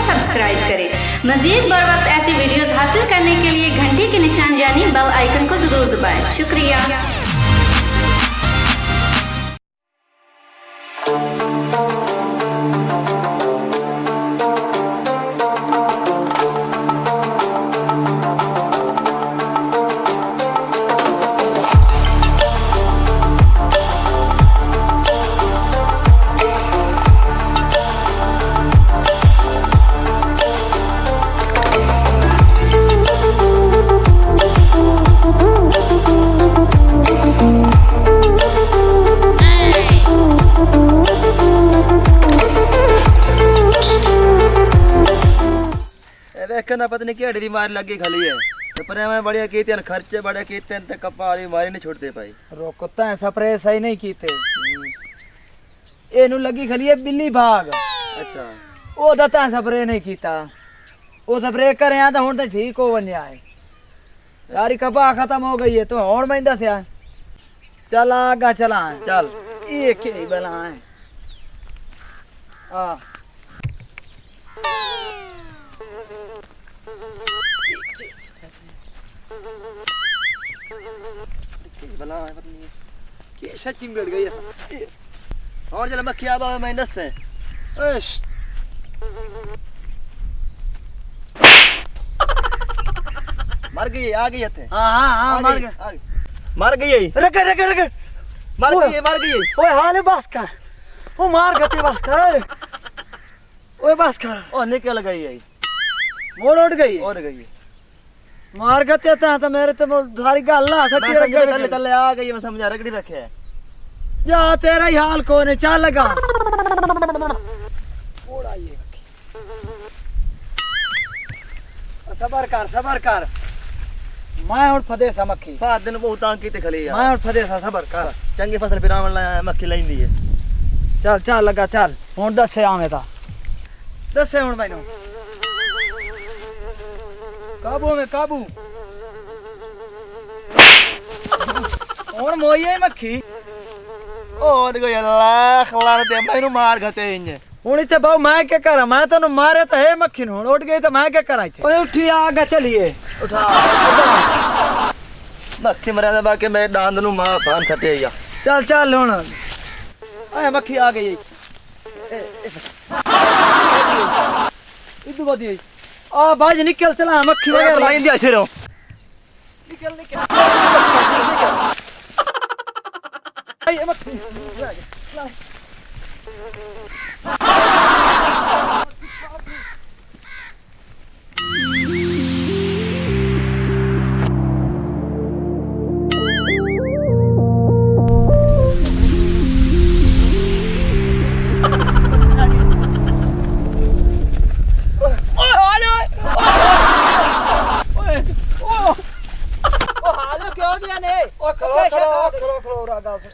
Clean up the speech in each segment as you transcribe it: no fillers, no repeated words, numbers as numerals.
Subscribe करें। मजीद बर वक्त ऐसी वीडियोस हासिल करने के लिए घंटी के निशान यानी बेल आइकन को जरूर दबाएं। शुक्रिया। देखना पता नहीं क्या बीमारी लगी खली है। स्प्रे में बढ़िया कीते हैं, खर्चे बड़े कीते हैं, कपा वाली बीमारी नहीं छोड़ते भाई। रोकता है स्प्रे सही नहीं कीते एनु लगी खली है बिल्ली भाग। अच्छा ओ दता स्प्रे नहीं कीता ओ स्प्रे करे आ तो हुन तो ठीक हो बन्या है। यारी कपा खत्म हो गई है तो और महिंदा से आ चल आगा चला चल ये के बला है आ भला है पता नहीं के सच्ची में बैठ गई है और चल मक्खी आबा में माइनस है। एश मर गई आ गई थे। हां मर गई मर गई रख रख रख मर गई ओए हाले बस कर ओ मार गते बस कर ओए बस कर ओ निकल गई है मोड़ उठ गई और गई मार गते तो मेरे तो सारी गल ना सट्टी रगड़ तले तले आ गई मैं समझा रगड़ी रखे है। जा तेरा ही हाल कोने चल लगा ओड़ा ये सबर कर मैं उठ फदे सा मक्खी पांच दिन बहुत आंक कीते खली यार। मैं उठ फदे सा सबर कर चंगी फसल बिरावन लाया मक्खी लईंदी है। चल चल लगा चल हुन दसे आवे ता दसे हुन मैनू काबू में काबू हुन मोई है मक्खी ओ गई लाख लान दे मैनू मार गते इंज हुन इथे बाऊ मैं क्या करा मैं तन्नू मारे तो है मक्खी हुन उठ गई तो मैं क्या करा इथे ओए उठी आगे चलिए उठा मक्खी मरे दे बाकी मेरे डांद नु मां भान थटे या चल चल हुन आए मक्खी आ गई इदु बदी आ बाज निकल चला मक्खी वगैरह लाइन दिया सिरो निकल निकल आई मक्खी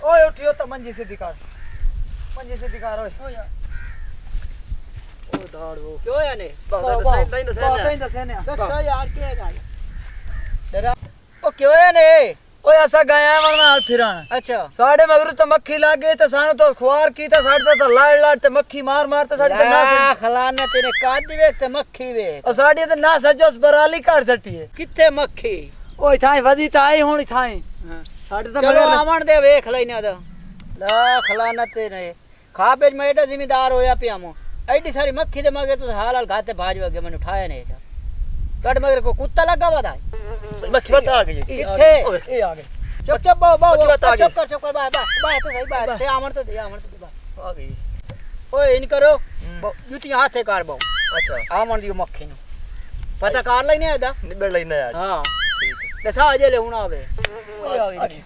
ओए उठियो तो मंजी से दिखा ओए ओ धाड़ वो क्यों है ने सही दसेने देखो यार के है डरा ओ क्यों है ने ओए ऐसा गया वरना फिरन अच्छा साडे मगर तो मक्खी लाग गई तो सानो तो खुआर की तो साडे तो लाड़ लाड़ ते मक्खी मार मार ते साडे तो ना खलाना तेरे काद वेख ते मक्खी वे और साडे तो ना सजोस बराली काट सटी है किथे मक्खी ओए थाई वदी ताई होनी थाई साडे तो चलो आमण दे वेख लईने दा ला खलाना तेरे खा पेज में एडा जिम्मेदार होया पियामो एडी सारी मक्खी दे मगर तो हाल हाल घाते भाज वगे मैंने उठाया नहीं जा कट मगर को कुत्ता लगा हुआ था मक्खी बता आ गई किथे ए आ गए चुप चुप बाओ चुप कर बाय तो सही बाय ते आमण तो दे आ गई ओए इन करो जुटी हाथे काट बाओ अच्छा आमण दियो मक्खी नु पता कार लईने आदा निबड़ लईने आज हां ठीक है दसा आजे ले हुन आवे ओए आ गई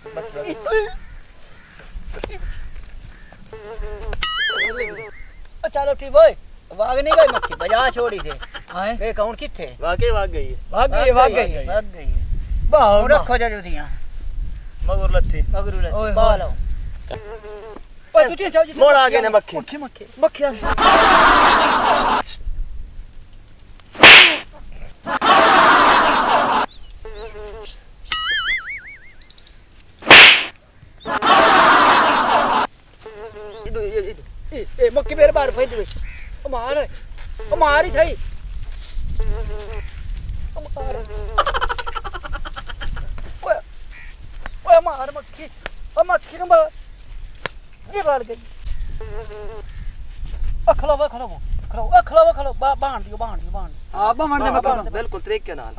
चलो ठीक भाई भाग नहीं गई मक्खी बजा छोड़ी से हां वे कौन किथे वाकई भाग गई है भाग गई बाहर रखो जरूर दिया मगर लत्थी बालो ओए तू चल मोड़ आ गए ने मक्खी मक्खी आ गई ए मक्खी मेरे बाहर फैल गई ओ मार ਉਹ ਮਾਰ ਹੀ ਸਹੀ ਓਏ ਮਾਰ ਮੱਖੀ ਉਹ ਮੱਖੀ ਨੂੰ ਮਾਰ ਇਹ ਰਲ ਗਈ ਖਲੋ ਬਾਹਣ ਦਿਓ ਹਾਂ ਬਾਹਣ ਦੇ ਬਿਲਕੁਲ ਤਰੀਕੇ ਨਾਲ